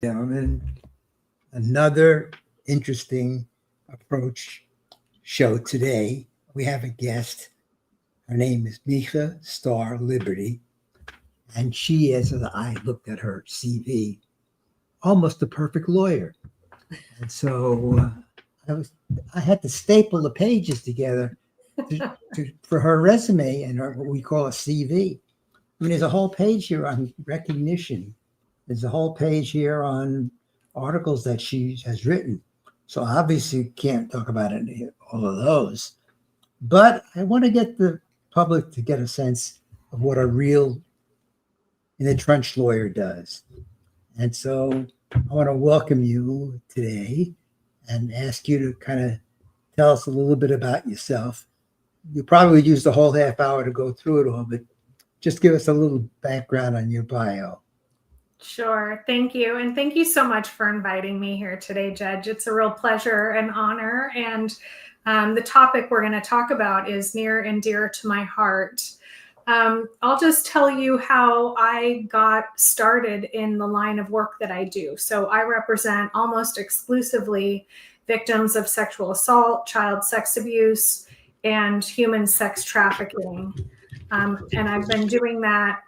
Gentlemen, another interesting approach show today. We have a guest. Her name is Micha Star Liberty, and she is, as I looked at her CV, almost a perfect lawyer. And so I had to staple the pages together for her resume and what we call a CV. I mean, there's a whole page here on recognition. There's a whole page here on articles that she has written. So obviously can't talk about all of those. But I want to get the public to get a sense of what a real in the trench lawyer does. And so I want to welcome you today and ask you to kind of tell us a little bit about yourself. You probably used the whole half hour to go through it all, but just give us a little background on your bio. Sure. Thank you. And thank you so much for inviting me here today, Judge. It's a real pleasure and honor. And the topic we're going to talk about is near and dear to my heart. I'll just tell you how I got started in the line of work that I do. So I represent almost exclusively victims of sexual assault, child sex abuse, and human sex trafficking. And I've been doing that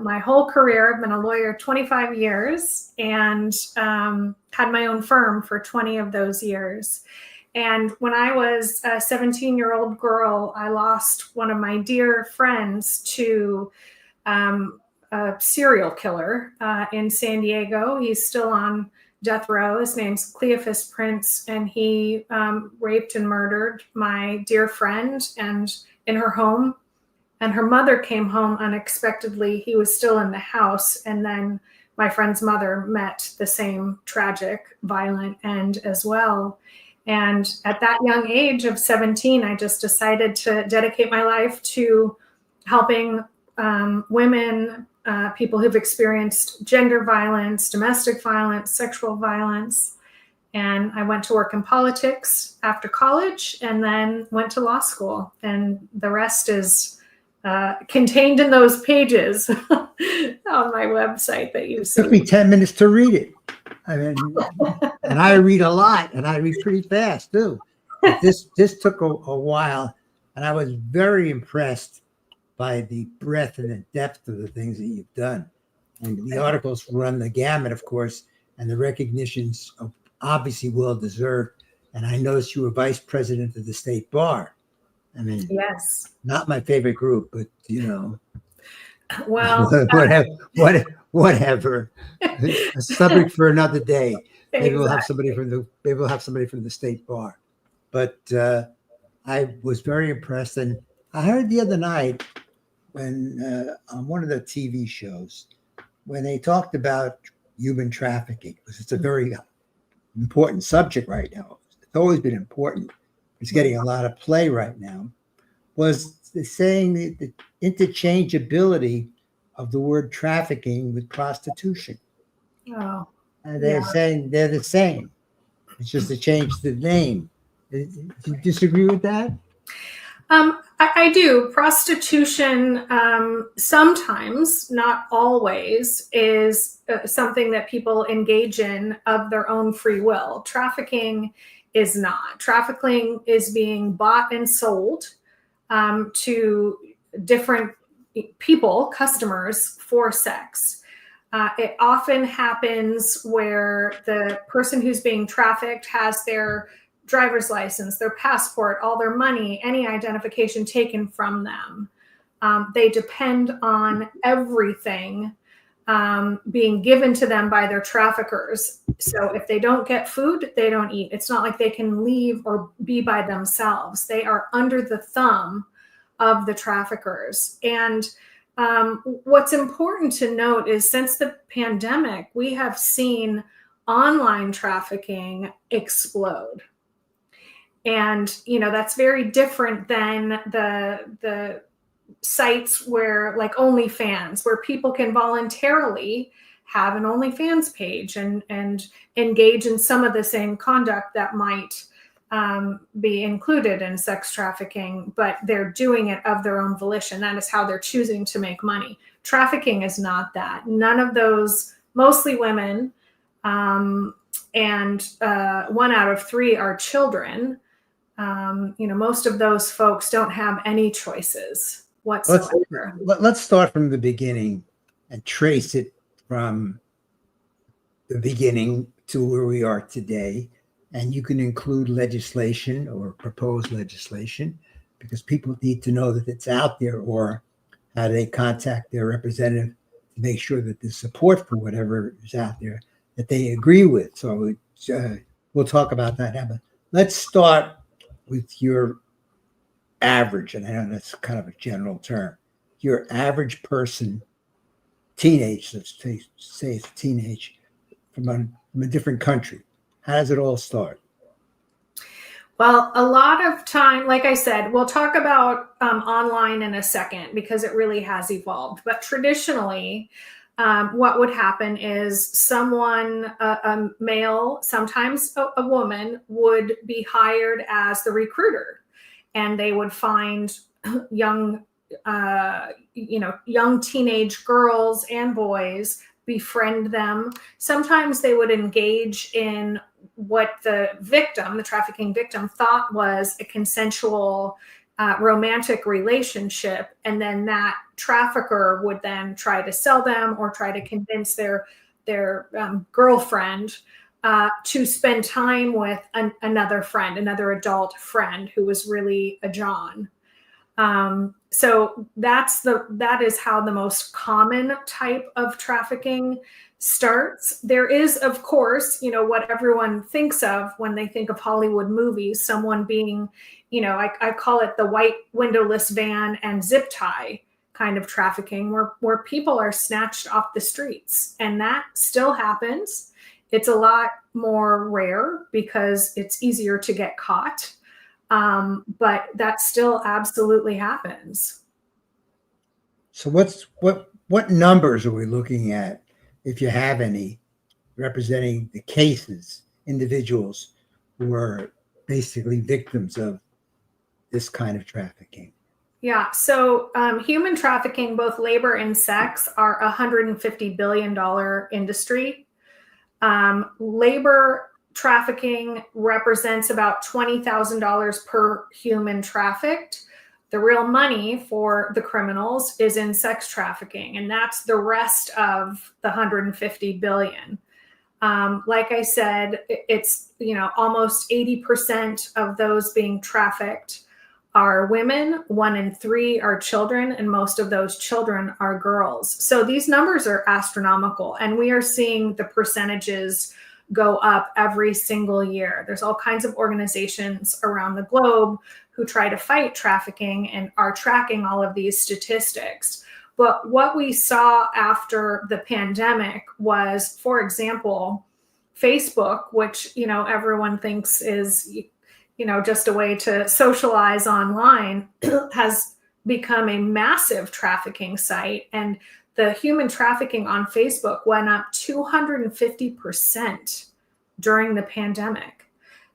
my whole career. I've been a lawyer 25 years and had my own firm for 20 of those years. And when I was a 17-year-old girl, I lost one of my dear friends to a serial killer in San Diego. He's still on death row. His name's Cleophas Prince, and he raped and murdered my dear friend and in her home. And her mother came home unexpectedly. He was still in the house. And then my friend's mother met the same tragic, violent end as well. And at that young age of 17, I just decided to dedicate my life to helping women, people who've experienced gender violence, domestic violence, sexual violence. And I went to work in politics after college and then went to law school. And the rest is contained in those pages on my website that you see. It took me 10 minutes to read it. I mean, and I read a lot, and I read pretty fast too. But this took a while, and I was very impressed by the breadth and the depth of the things that you've done. And the articles run the gamut, of course, and the recognitions are obviously well deserved. And I noticed you were vice president of the state bar. I mean, yes, not my favorite group, but you know, well, whatever. A subject for another day. Maybe we'll have somebody from the state bar. But I was very impressed, and I heard the other night when on one of the TV shows when they talked about human trafficking, because it's a very important subject right now. It's always been important. It's getting a lot of play right now, was saying the interchangeability of the word trafficking with prostitution. Oh, and they're saying they're the same. It's just a change to the name. Do you disagree with that? I do. Prostitution sometimes, not always, is something that people engage in of their own free will. Trafficking is not. Trafficking is being bought and sold to different people, customers, for sex. It often happens where the person who's being trafficked has their driver's license, their passport, all their money, any identification taken from them. They depend on everything being given to them by their traffickers. So if they don't get food, they don't eat. It's not like they can leave or be by themselves. They are under the thumb of the traffickers. And what's important to note is since the pandemic, we have seen online trafficking explode. And, you know, that's very different than the sites where, like OnlyFans, where people can voluntarily have an OnlyFans page and engage in some of the same conduct that might be included in sex trafficking, but they're doing it of their own volition. That is how they're choosing to make money. Trafficking is not that. None of those, mostly women, and 1 out of 3 are children. Most of those folks don't have any choices whatsoever. Let's start from the beginning and trace it from the beginning to where we are today. And you can include legislation or proposed legislation, because people need to know that it's out there, or how they contact their representative to make sure that the support for whatever is out there that they agree with. So we'll talk about that now. But let's start with your average, and I know that's kind of a general term, your average person, teenage, let's say it's a teenage from a different country. How does it all start? Well, a lot of time, like I said, we'll talk about online in a second because it really has evolved. But traditionally, what would happen is someone, a male, sometimes a woman, would be hired as the recruiter, and they would find young teenage girls and boys, befriend them. Sometimes they would engage in what the trafficking victim, thought was a consensual romantic relationship. And then that trafficker would then try to sell them or try to convince their girlfriend to spend time with another adult friend who was really a John. So that is how the most common type of trafficking starts. There is, of course, what everyone thinks of when they think of Hollywood movies, someone being, I call it the white windowless van and zip tie kind of trafficking, where people are snatched off the streets. And that still happens. It's a lot more rare because it's easier to get caught. But that still absolutely happens. So what numbers are we looking at, if you have any, representing the cases, individuals who are basically victims of this kind of trafficking? Yeah. So human trafficking, both labor and sex, are a $150 billion industry. Labor trafficking represents about $20,000 per human trafficked. The real money for the criminals is in sex trafficking, and that's the rest of the $150 billion. Like I said, it's almost 80% of those being trafficked are women. 1 in 3 are children, and most of those children are girls. So these numbers are astronomical, and we are seeing the percentages go up every single year. There's all kinds of organizations around the globe who try to fight trafficking and are tracking all of these statistics. But what we saw after the pandemic was, for example, Facebook, which, everyone thinks is, just a way to socialize online, has become a massive trafficking site. And the human trafficking on Facebook went up 250% during the pandemic.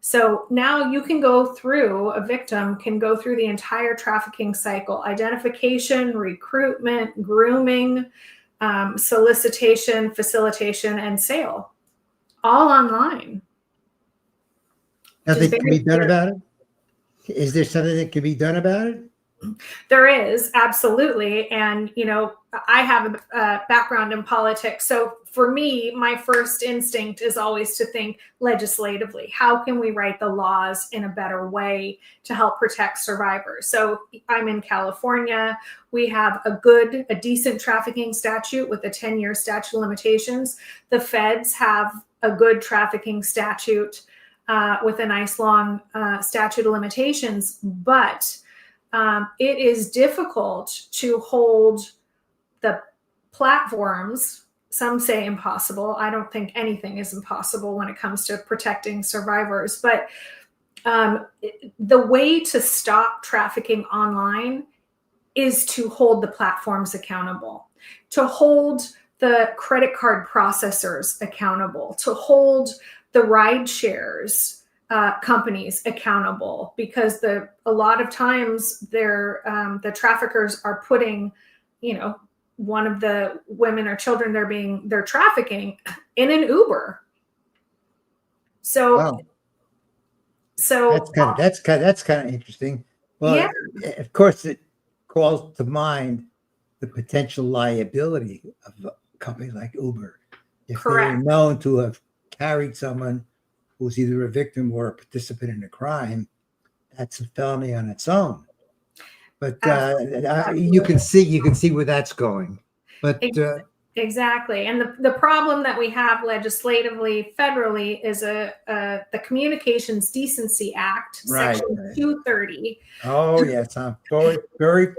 So now a victim can go through the entire trafficking cycle: identification, recruitment, grooming, solicitation, facilitation, and sale, all online. Nothing can be done about it? Is there something that can be done about it? There is, absolutely. And, I have a background in politics. So for me, my first instinct is always to think legislatively. How can we write the laws in a better way to help protect survivors? So I'm in California. We have a decent trafficking statute with a 10-year statute of limitations. The feds have a good trafficking statute with a nice long statute of limitations, but it is difficult to hold the platforms. Some say impossible. I don't think anything is impossible when it comes to protecting survivors. But the way to stop trafficking online is to hold the platforms accountable, to hold the credit card processors accountable, to hold the ride shares companies accountable, because a lot of times the traffickers are putting, one of the women or children they're trafficking in an Uber, So, Wow, so that's kind of interesting. yeah, Well, of course, it calls to mind the potential liability of a company like Uber if they are correct. known to have carried someone who's either a victim or a participant in a crime. That's a felony on its own. But Absolutely. you can see where that's going. But Exactly. And the problem that we have legislatively, federally, is the Communications Decency Act, right, Section right. 230. Oh yes, I'm very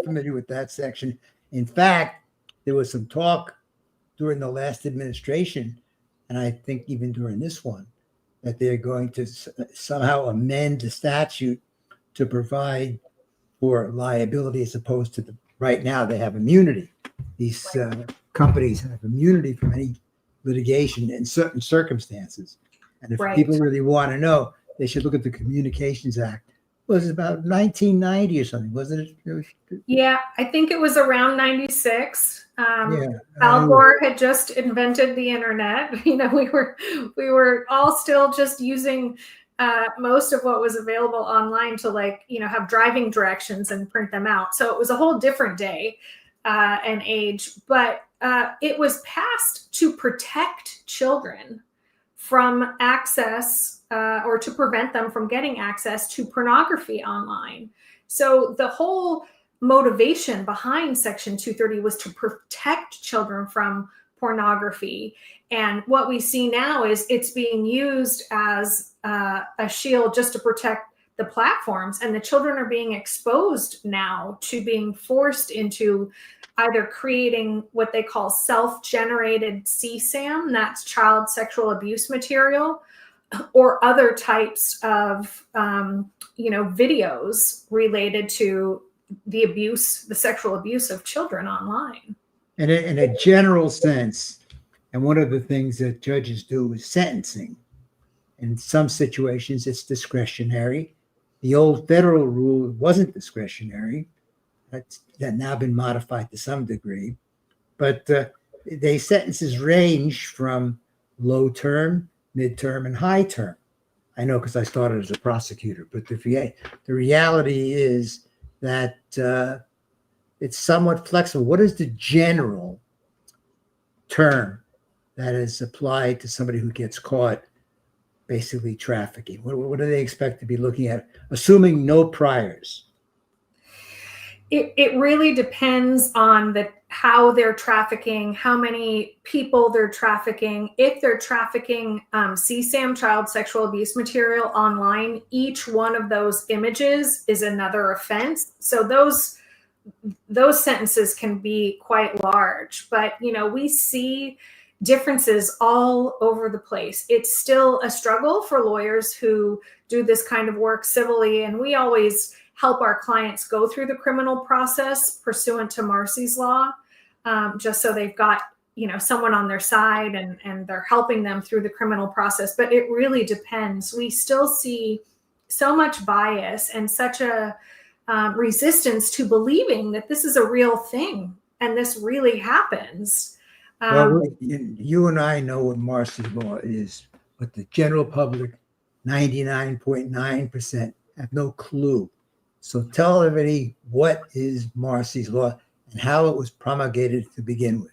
familiar with that section. In fact, there was some talk during the last administration, and I think even during this one, that they're going to somehow amend the statute to provide for liability as opposed to right now they have immunity. These companies have immunity from any litigation in certain circumstances. And if Right. people really want to know, they should look at the Communications Act. Was it about 1990 or something? Wasn't it? Yeah, I think it was around 96. Yeah. Al Gore had just invented the internet. We were all still just using most of what was available online to have driving directions and print them out. So it was a whole different day and age. But it was passed to protect children from access or to prevent them from getting access to pornography online. So the whole motivation behind Section 230 was to protect children from pornography. And what we see now is it's being used as a shield just to protect the platforms, and the children are being exposed now to being forced into either creating what they call self-generated CSAM, that's child sexual abuse material, or other types of videos related to the sexual abuse of children online. And in a general sense, and one of the things that judges do is sentencing. In some situations, it's discretionary. The old federal rule wasn't discretionary. That's now been modified to some degree. But they sentences range from low term, mid-term, and high term. I know because I started as a prosecutor. But the reality is that it's somewhat flexible. What is the general term that is applied to somebody who gets caught basically trafficking? What do they expect to be looking at, assuming no priors? It really depends on how they're trafficking, how many people they're trafficking. If they're trafficking CSAM, child sexual abuse material online, each one of those images is another offense. So those sentences can be quite large. But we see differences all over the place. It's still a struggle for lawyers who do this kind of work civilly, and we always help our clients go through the criminal process pursuant to Marcy's Law, just so they've got someone on their side and they're helping them through the criminal process. But it really depends. We still see so much bias and such a resistance to believing that this is a real thing and this really happens. Well, you and I know what Marcy's Law is, but the general public, 99.9%, have no clue. So tell everybody, what is Marcy's Law and how it was promulgated to begin with?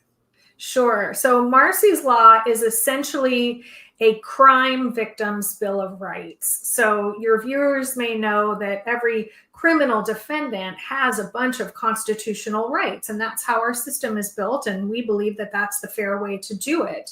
Sure. So Marcy's Law is essentially a crime victims' bill of rights. So your viewers may know that every criminal defendant has a bunch of constitutional rights, and that's how our system is built. And we believe that that's the fair way to do it.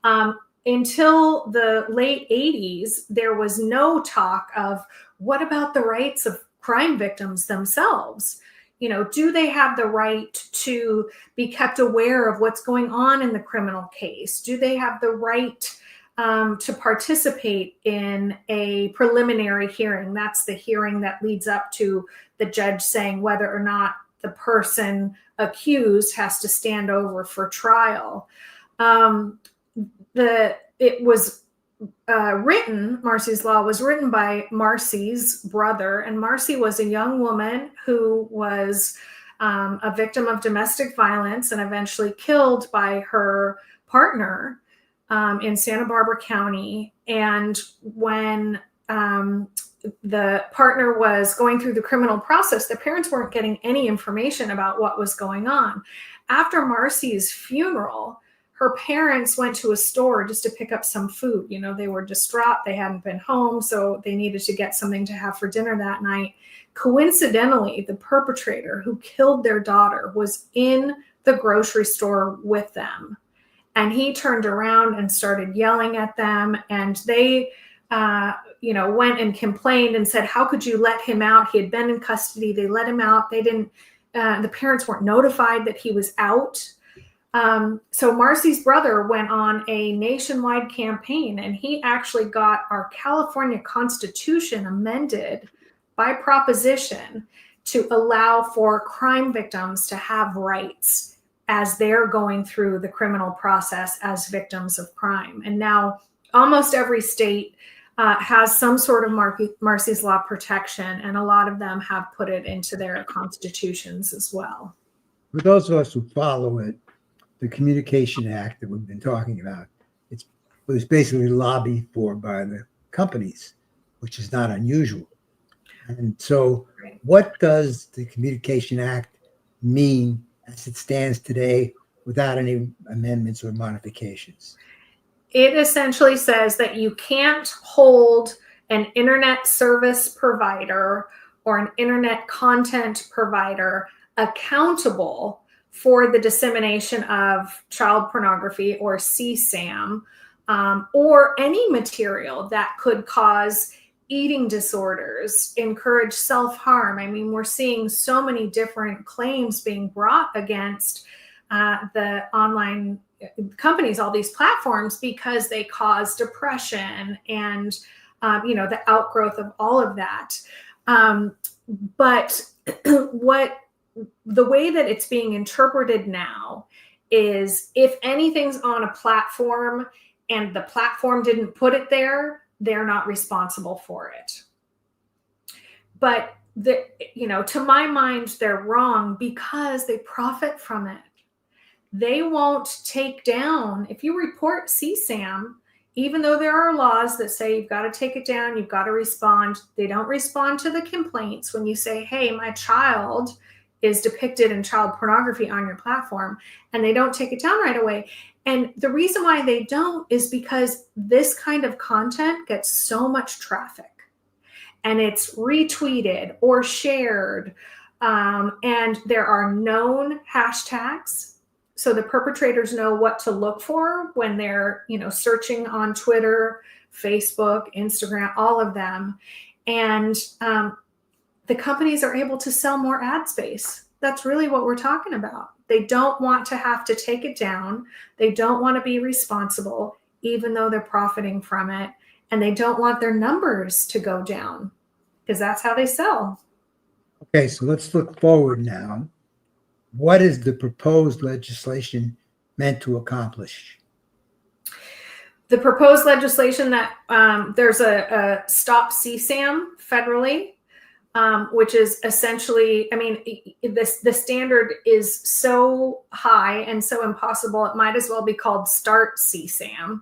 Until the late 80s, there was no talk of what about the rights of crime victims themselves? Do they have the right to be kept aware of what's going on in the criminal case? Do they have the right to participate in a preliminary hearing? That's the hearing that leads up to the judge saying whether or not the person accused has to stand over for trial. It was Marcy's Law was written by Marcy's brother, and Marcy was a young woman who was a victim of domestic violence and eventually killed by her partner. in Santa Barbara County. And when the partner was going through the criminal process, the parents weren't getting any information about what was going on. After Marcy's funeral, her parents went to a store just to pick up some food. You know, they were distraught. They hadn't been home, so they needed to get something to have for dinner that night. Coincidentally, the perpetrator who killed their daughter was in the grocery store with them. And he turned around and started yelling at them. And they, went and complained and said, how could you let him out? He had been in custody. They let him out. They didn't, the parents weren't notified that he was out. So Marcy's brother went on a nationwide campaign, and he actually got our California Constitution amended by proposition to allow for crime victims to have rights as they're going through the criminal process as victims of crime. And now almost every state has some sort of Marcy's Law protection, and a lot of them have put it into their constitutions as well. For those of us who follow it, the Communication Act that we've been talking about, it was basically lobbied for by the companies, which is not unusual. And so what does the Communication Act mean as it stands today without any amendments or modifications? It essentially says that you can't hold an internet service provider or an internet content provider accountable for the dissemination of child pornography or CSAM, or any material that could cause eating disorders, encourage self-harm. I mean, we're seeing so many different claims being brought against the online companies, all these platforms, because they cause depression and, the outgrowth of all of that. But the way that it's being interpreted now is if anything's on a platform and the platform didn't put it there, they're not responsible for it. But to my mind, they're wrong because they profit from it. They won't take down, if you report CSAM, even though there are laws that say you've got to take it down, you've got to respond, they don't respond to the complaints when you say, hey, my child is depicted in child pornography on your platform, and they don't take it down right away. And the reason why they don't is because this kind of content gets so much traffic, and it's retweeted or shared, and there are known hashtags. So the perpetrators know what to look for when they're, searching on Twitter, Facebook, Instagram, all of them. And the companies are able to sell more ad space. That's really what we're talking about. They don't want to have to take it down. They don't want to be responsible, even though they're profiting from it. And they don't want their numbers to go down because that's how they sell. Okay, so let's look forward now. What is the proposed legislation meant to accomplish? The proposed legislation that there's a Stop CSAM federally, which is essentially, the standard is so high and so impossible, it might as well be called Start CSAM.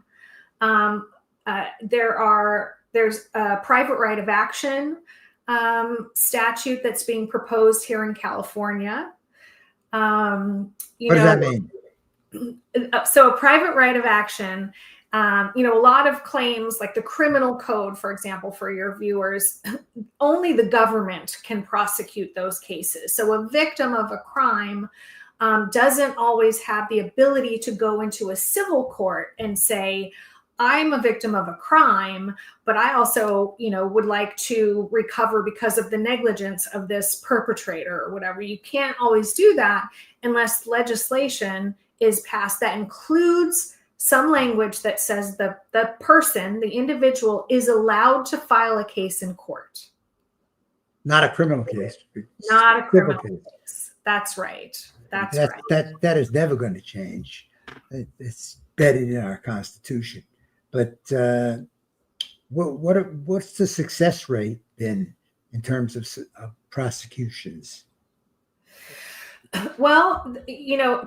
There's a private right of action statute that's being proposed here in California. What does that mean? So a private right of action, a lot of claims like the criminal code, for example, for your viewers, only the government can prosecute those cases. So a victim of a crime doesn't always have the ability to go into a civil court and say, I'm a victim of a crime, but I also, would like to recover because of the negligence of this perpetrator or whatever. You can't always do that unless legislation is passed that includes some language that says the person, the individual, is allowed to file a case in court. Not a criminal case. Not a criminal case. That's right. That's right. That is never going to change. It's embedded in our Constitution. But what's the success rate been in terms of prosecutions? Well,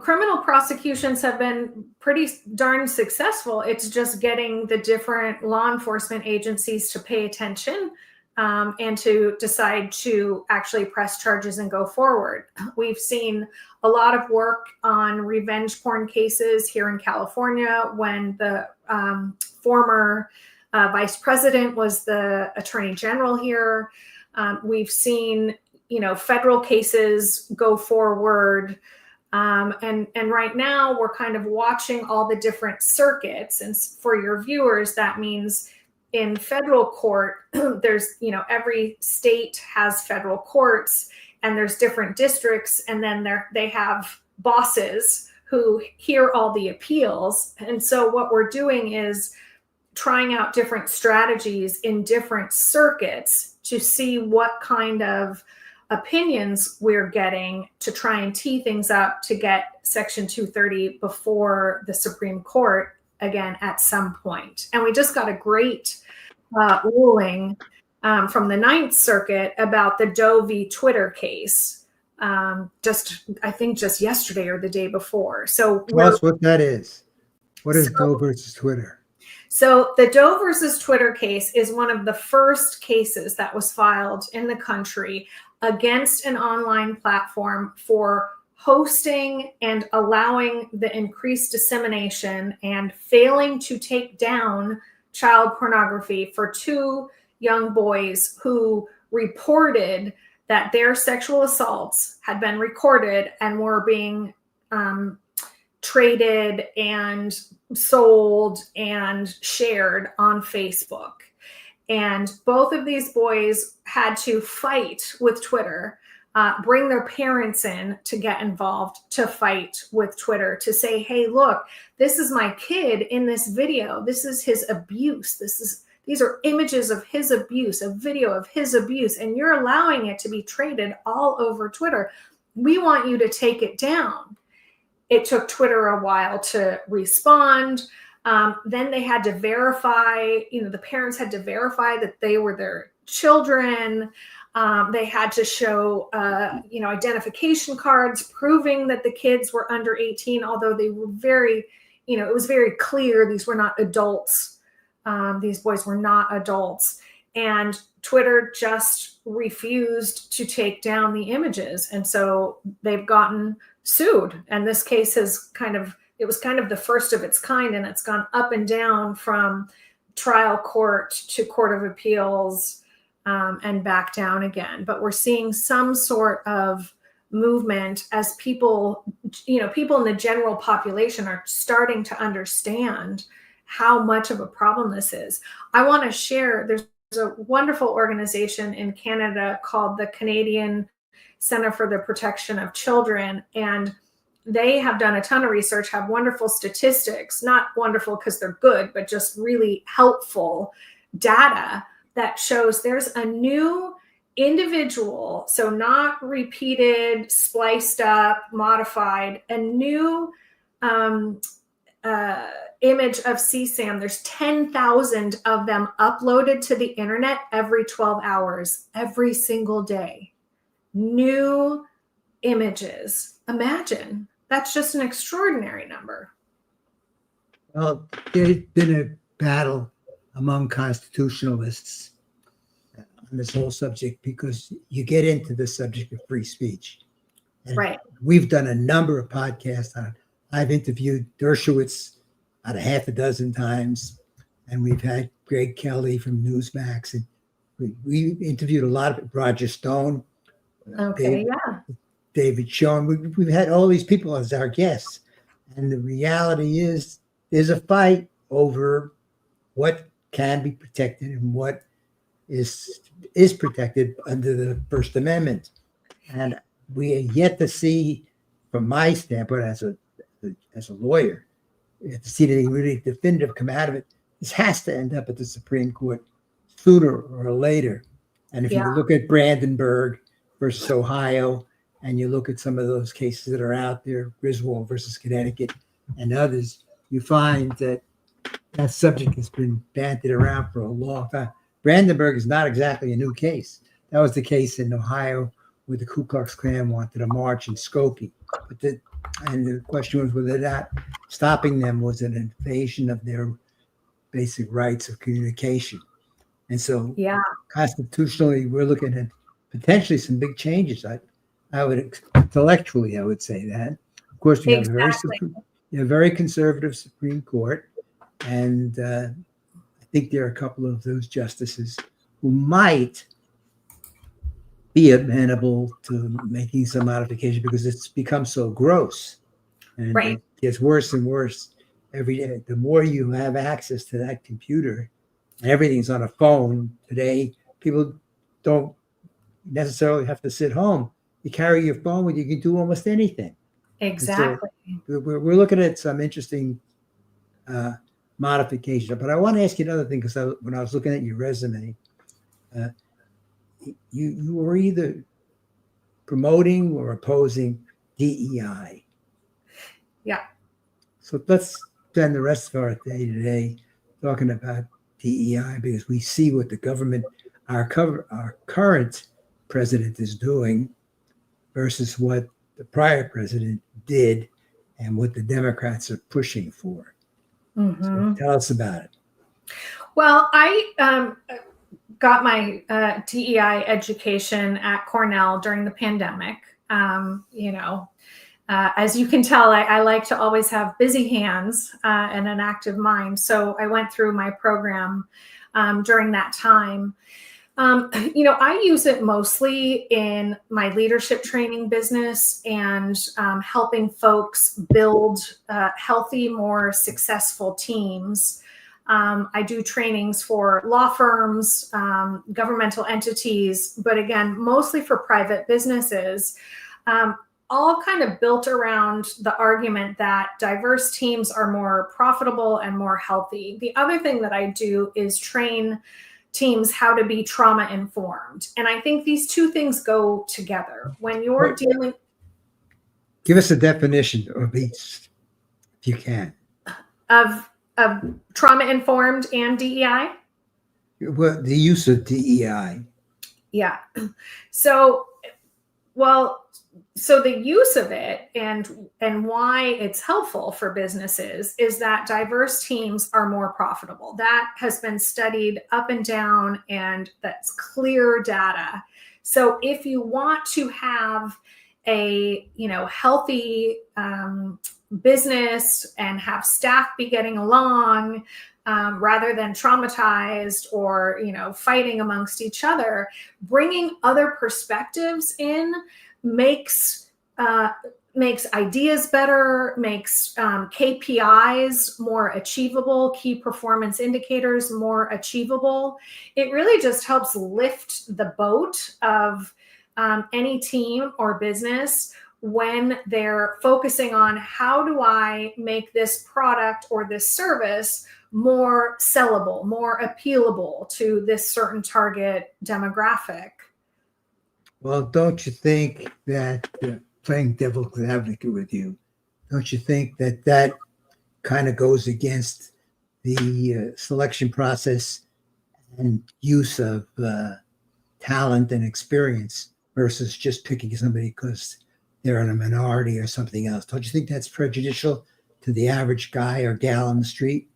criminal prosecutions have been pretty darn successful. It's just getting the different law enforcement agencies to pay attention, and to decide to actually press charges and go forward. We've seen a lot of work on revenge porn cases here in California when the former vice president was the attorney general here. We've seen federal cases go forward. And right now we're kind of watching all the different circuits. And for your viewers, that means in federal court, there's, every state has federal courts, and there's different districts. And then they have bosses who hear all the appeals. And so what we're doing is trying out different strategies in different circuits to see what kind of opinions we're getting to try and tee things up to get Section 230 before the Supreme Court again at some point. And we just got a great ruling from the Ninth Circuit about the Doe v. Twitter case. I think just yesterday or the day before. So tell us what that is. What is Doe versus Twitter? So the Doe versus Twitter case is one of the first cases that was filed in the country against an online platform for hosting and allowing the increased dissemination and failing to take down child pornography for two young boys who reported that their sexual assaults had been recorded and were being traded and sold and shared on Facebook. And both of these boys had to fight with Twitter, bring their parents in to get involved, to fight with Twitter, to say, hey, look, this is my kid in this video. This is his abuse. These are images of his abuse, a video of his abuse, and you're allowing it to be traded all over Twitter. We want you to take it down. It took Twitter a while to respond. Then they had to verify, the parents had to verify that they were their children. They had to show, identification cards proving that the kids were under 18, although they were very, it was very clear these were not adults. These boys were not adults. And Twitter just refused to take down the images. And so they've gotten sued. And this case it was kind of the first of its kind, and it's gone up and down from trial court to court of appeals, and back down again. But we're seeing some sort of movement as people in the general population are starting to understand how much of a problem this is. I want to share, there's a wonderful organization in Canada called the Canadian Center for the Protection of Children, and they have done a ton of research, have wonderful statistics, not wonderful because they're good, but just really helpful data that shows there's a new individual, so not repeated, spliced up, modified, a new image of CSAM. There's 10,000 of them uploaded to the internet every 12 hours, every single day. New images. Imagine. That's just an extraordinary number. Well, there's been a battle among constitutionalists on this whole subject because you get into the subject of free speech. And right. We've done a number of podcasts on it. I've interviewed Dershowitz about a half a dozen times, and we've had Greg Kelly from Newsmax, and we interviewed a lot of Roger Stone. Okay, David Schoen. We've had all these people as our guests. And the reality is there's a fight over what can be protected and what is protected under the First Amendment. And we are yet to see, from my standpoint as a lawyer, to see anything really definitive come out of it. This has to end up at the Supreme Court sooner or later. And if you look at Brandenburg versus Ohio, and you look at some of those cases that are out there, Griswold versus Connecticut and others, you find that that subject has been bandied around for a long time. Brandenburg is not exactly a new case. That was the case in Ohio where the Ku Klux Klan wanted a march in Skokie. And the question was whether that stopping them was an invasion of their basic rights of communication. And so Yeah, constitutionally, we're looking at potentially some big changes. I would intellectually, I would say that. Of course, you have exactly. a very conservative Supreme Court, and I think there are a couple of those justices who might be amenable to making some modification because it's become so gross, and Right. it gets worse and worse every day. The more you have access to that computer, and everything's on a phone today, people don't necessarily have to sit home. You carry your phone with you, you can do almost anything. And so Exactly. we're looking at some interesting modification. But I want to ask you another thing, because when I was looking at your resume, uh, you were either promoting or opposing DEI. Yeah. So let's spend the rest of our day today talking about DEI, because we see what the government, our current president is doing versus what the prior president did and what the Democrats are pushing for. So tell us about it. Well, I got my DEI education at Cornell during the pandemic. As you can tell, I like to always have busy hands and an active mind. So I went through my program during that time. I use it mostly in my leadership training business and helping folks build healthy, more successful teams. I do trainings for law firms, governmental entities, but again, mostly for private businesses, all kind of built around the argument that diverse teams are more profitable and more healthy. The other thing that I do is train teams how to be trauma informed. And I think these two things go together. When you're dealing... Give us a definition of each, if you can. Of trauma informed and DEI? Well, the use of DEI. Yeah. So the use of it and why it's helpful for businesses is that diverse teams are more profitable. That has been studied up and down, and that's clear data. So if you want to have a healthy business and have staff be getting along rather than traumatized or fighting amongst each other, bringing other perspectives in makes ideas better, makes KPIs more achievable, key performance indicators more achievable. It really just helps lift the boat of any team or business when they're focusing on how do I make this product or this service more sellable, more appealable to this certain target demographic. Well, don't you think that, playing devil's advocate with you, don't you think that kind of goes against the selection process and use of talent and experience versus just picking somebody because they're in a minority or something else? Don't you think that's prejudicial to the average guy or gal on the street?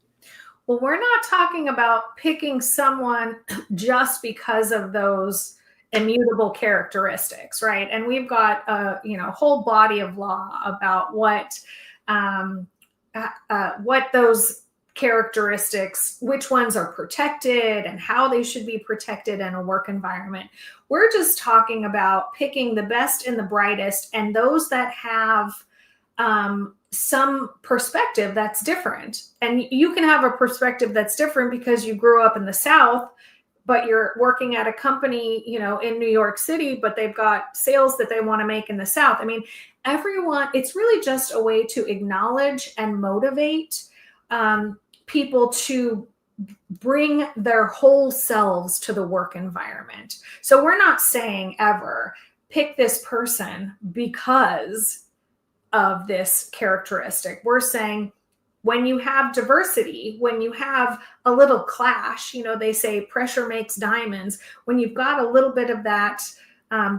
Well, we're not talking about picking someone just because of those immutable characteristics, right? And we've got a whole body of law about what those characteristics, which ones are protected and how they should be protected in a work environment. We're just talking about picking the best and the brightest, and those that have some perspective that's different. And you can have a perspective that's different because you grew up in the South, but you're working at a company, in New York City, but they've got sales that they want to make in the South. I mean, everyone, it's really just a way to acknowledge and motivate people to bring their whole selves to the work environment. So we're not saying ever pick this person because of this characteristic. We're saying when you have diversity, when you have a little clash, they say pressure makes diamonds. When you've got a little bit of that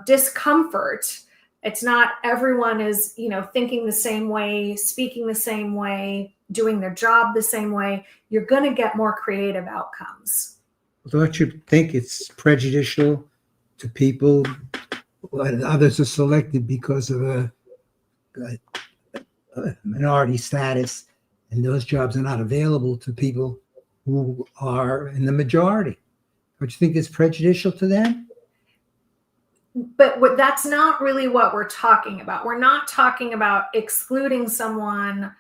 discomfort. It's not everyone is, thinking the same way, speaking the same way, doing their job the same way. You're going to get more creative outcomes. Don't you think it's prejudicial to people when others are selected because of a minority status, and those jobs are not available to people who are in the majority? Don't you think it's prejudicial to them? But that's not really what we're talking about. We're not talking about excluding someone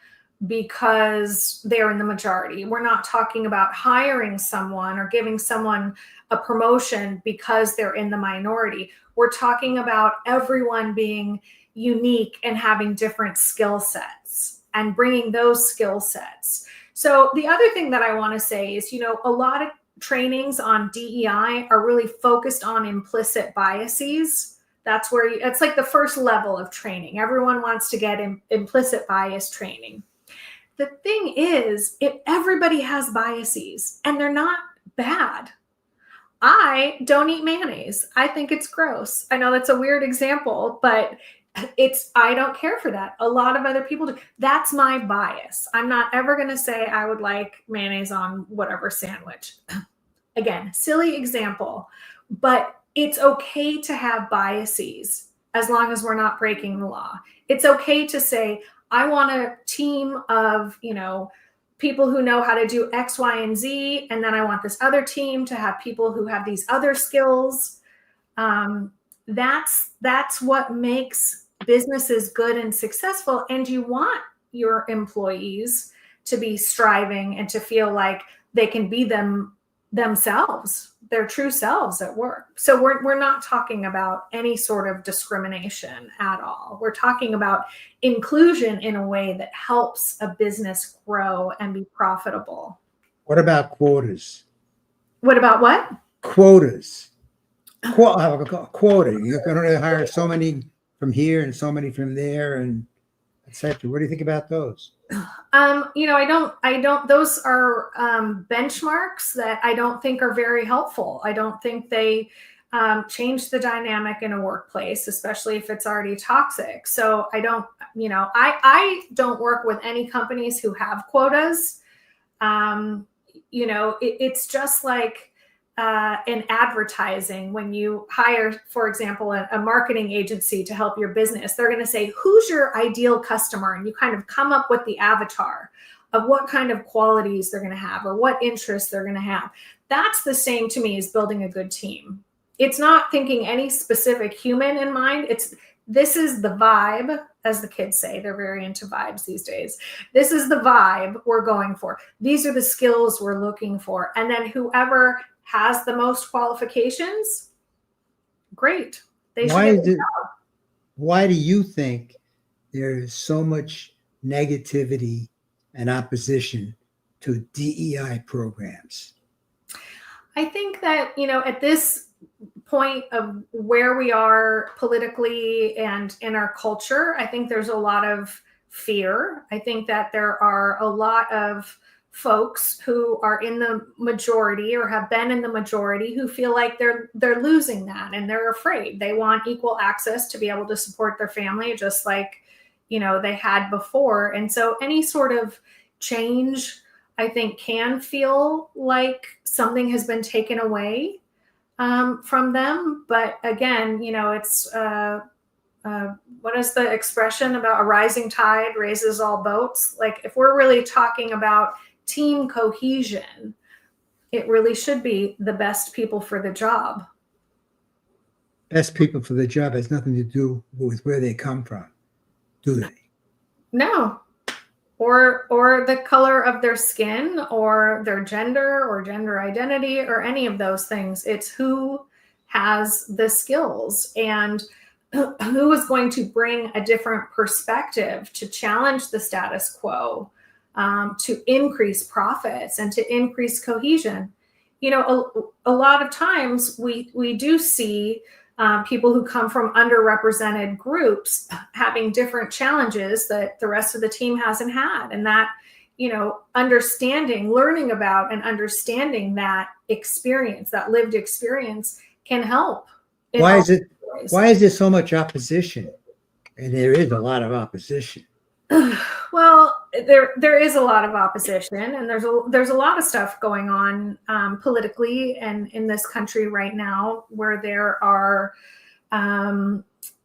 because they're in the majority. We're not talking about hiring someone or giving someone a promotion because they're in the minority. We're talking about everyone being unique and having different skill sets and bringing those skill sets. So the other thing that I want to say is, a lot of trainings on DEI are really focused on implicit biases. That's where it's like the first level of training. Everyone wants to get implicit bias training. The thing is, everybody has biases and they're not bad. I don't eat mayonnaise. I think it's gross. I know that's a weird example, but I don't care for that. A lot of other people do. That's my bias. I'm not ever going to say I would like mayonnaise on whatever sandwich. Again, silly example, but it's okay to have biases as long as we're not breaking the law. It's okay to say, I want a team of, people who know how to do X, Y, and Z. And then I want this other team to have people who have these other skills. That's what makes businesses good and successful. And you want your employees to be striving and to feel like they can be themselves, their true selves at work. So we're not talking about any sort of discrimination at all. We're talking about inclusion in a way that helps a business grow and be profitable. What about quotas? What about what? Quotas. Quota. You're going to hire so many from here and so many from there, and etc. What do you think about those? I don't, those are benchmarks that I don't think are very helpful. I don't think they change the dynamic in a workplace, especially if it's already toxic. So I don't work with any companies who have quotas. It's just like in advertising. When you hire, for example, a marketing agency to help your business, they're going to say, who's your ideal customer? And you kind of come up with the avatar of what kind of qualities they're going to have or what interests they're going to have. That's the same to me as building a good team. It's not thinking any specific human in mind. This is the vibe, as the kids say. They're very into vibes these days. This is the vibe we're going for. These are the skills we're looking for. And then whoever has the most qualifications, great. Why do you think there's so much negativity and opposition to DEI programs? I think that, at this point of where we are politically and in our culture, I think there's a lot of fear. I think that there are a lot of folks who are in the majority or have been in the majority who feel like they're losing that and they're afraid. They want equal access to be able to support their family just like, they had before. And so any sort of change, I think, can feel like something has been taken away from them. But again, it's what is the expression about a rising tide raises all boats? Like if we're really talking about team cohesion, it really should be the best people for the job. Best people for the job has nothing to do with where they come from, do they? No. Or the color of their skin or their gender or gender identity or any of those things. It's who has the skills and who is going to bring a different perspective to challenge the status quo, to increase profits and to increase cohesion. A lot of times we do see people who come from underrepresented groups having different challenges that the rest of the team hasn't had. And that, learning about and understanding that experience, that lived experience can help. Why is ways. Why is there so much opposition? And there is a lot of opposition. Well, there is a lot of opposition, and there's a lot of stuff going on politically and in this country right now, where there are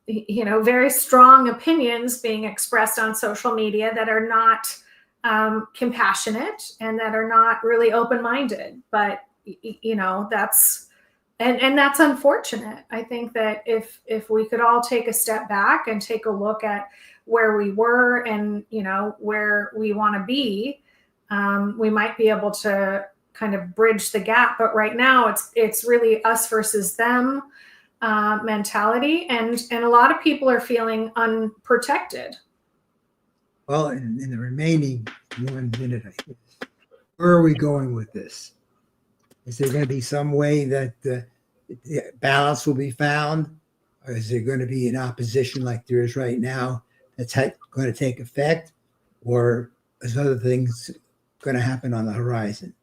very strong opinions being expressed on social media that are not compassionate and that are not really open-minded. But that's that's unfortunate. I think that if we could all take a step back and take a look at where we were and where we want to be, we might be able to kind of bridge the gap. But right now it's really us versus them mentality, and a lot of people are feeling unprotected. Well, in the remaining 1 minute, I think, where are we going with this? Is there going to be some way that the balance will be found? Or is there going to be an opposition like there is right now that's going to take effect? Or is other things going to happen on the horizon?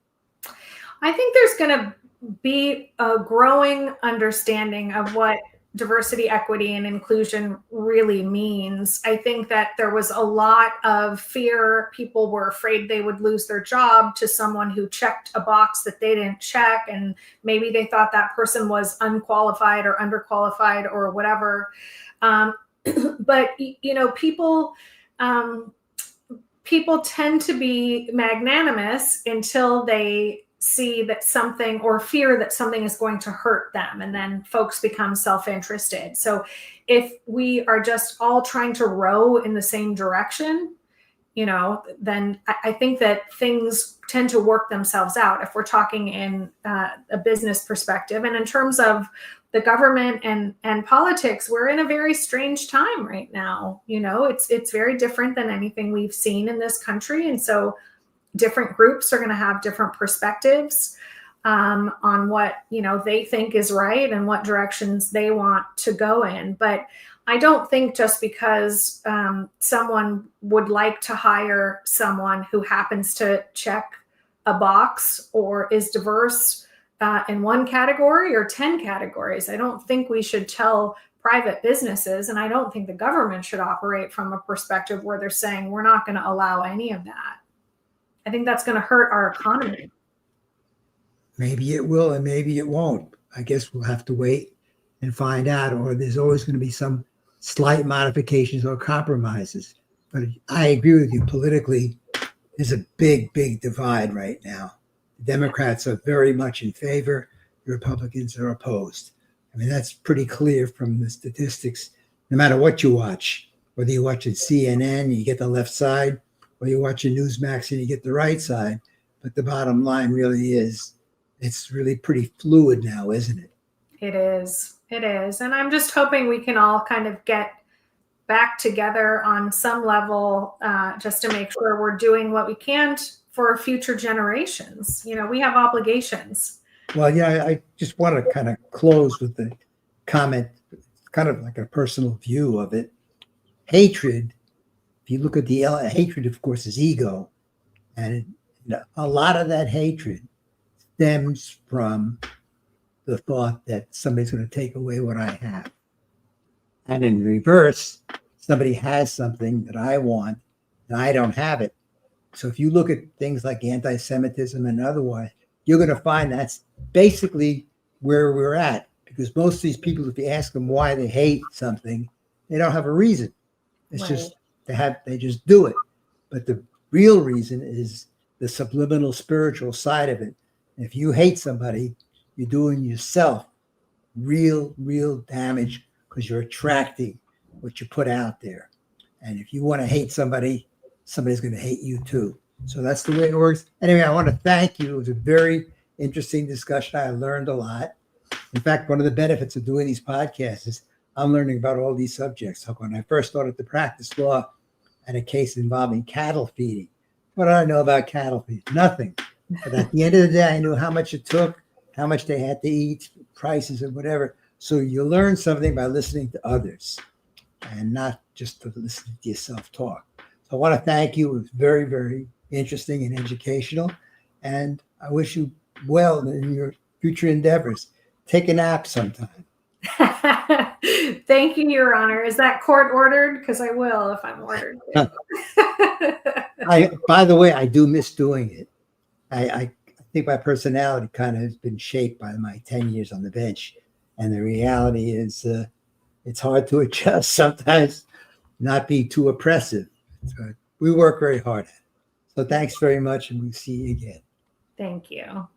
I think there's going to be a growing understanding of what diversity, equity, and inclusion really means. I think that there was a lot of fear. People were afraid they would lose their job to someone who checked a box that they didn't check, and maybe they thought that person was unqualified or underqualified or whatever. But people tend to be magnanimous until they see that something, or fear that something is going to hurt them, and then folks become self-interested. So if we are just all trying to row in the same direction, then I think that things tend to work themselves out, if we're talking in a business perspective. And in terms of the government and politics, we're in a very strange time right now. It's very different than anything we've seen in this country, and so different groups are going to have different perspectives on what they think is right and what directions they want to go in. But I don't think just because someone would like to hire someone who happens to check a box or is diverse in one category or 10 categories, I don't think we should tell private businesses, and I don't think the government should operate from a perspective where they're saying we're not going to allow any of that. I think that's going to hurt our economy. Maybe it will, and maybe it won't. I guess we'll have to wait and find out, or there's always going to be some slight modifications or compromises. But I agree with you. Politically, there's a big, big divide right now. The Democrats are very much in favor. The Republicans are opposed. I mean, that's pretty clear from the statistics. No matter what you watch, whether you watch it CNN, you get the left side, or you watch a Newsmax and you get the right side. But the bottom line really is, it's really pretty fluid now, isn't it? It is. It is. And I'm just hoping we can all kind of get back together on some level, just to make sure we're doing what we can for future generations. We have obligations. Well, yeah, I just want to kind of close with the comment, kind of like a personal view of it. Hatred, if you look at the hatred, of course, is ego. And a lot of that hatred stems from the thought that somebody's going to take away what I have. And in reverse, somebody has something that I want and I don't have it. So if you look at things like anti-Semitism and otherwise, you're going to find that's basically where we're at. Because most of these people, if you ask them why they hate something, they don't have a reason. It's Right. just they just do it. But the real reason is the subliminal spiritual side of it. If you hate somebody, you're doing yourself real damage, because you're attracting what you put out there. And if you want to hate somebody, somebody's going to hate you too. So that's the way it works. Anyway, I want to thank you. It was a very interesting discussion. I learned a lot. In fact, one of the benefits of doing these podcasts is I'm learning about all these subjects. So when I first started to practice law, I had a case involving cattle feeding. What do I know about cattle feeding? Nothing. But at the end of the day, I knew how much it took, how much they had to eat, prices and whatever. So you learn something by listening to others and not just to listen to yourself talk. So I want to thank you. It was very, very interesting and educational. And I wish you well in your future endeavors. Take a nap sometime. Thank you, Your Honor. Is that court ordered? Because I will if I'm ordered. By the way, I do miss doing it. I think my personality kind of has been shaped by my 10 years on the bench. And the reality is it's hard to adjust sometimes, not be too oppressive. So we work very hard at it. So thanks very much, and we'll see you again. Thank you.